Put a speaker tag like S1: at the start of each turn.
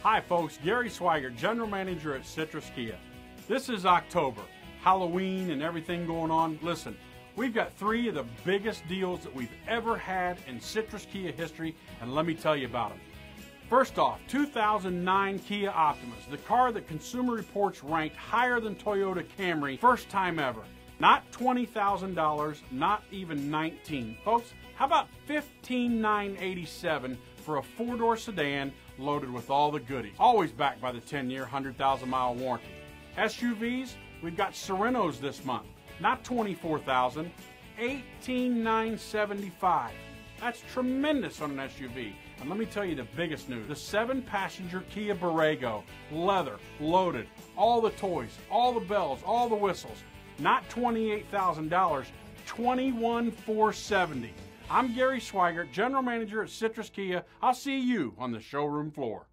S1: Hi folks, Gary Swigert, General Manager at Citrus Kia. This is October, Halloween and everything going on. Listen, we've got three of the biggest deals that we've ever had in Citrus Kia history, and let me tell you about them. First off, 2009 Kia Optimus, the car that Consumer Reports ranked higher than Toyota Camry, first time ever. Not $20,000, not even $19,000. Folks, how about $15,987 for a four-door sedan loaded with all the goodies? Always backed by the 10-year, 100,000-mile warranty. SUVs, we've got Serenos this month. Not $24,000, $18,975. That's tremendous on an SUV. And let me tell you the biggest news. The 7-passenger Kia Borrego, leather, loaded, all the toys, all the bells, all the whistles. Not $28,000, $21,470. I'm Gary Swigert, General Manager at Citrus Kia. I'll see you on the showroom floor.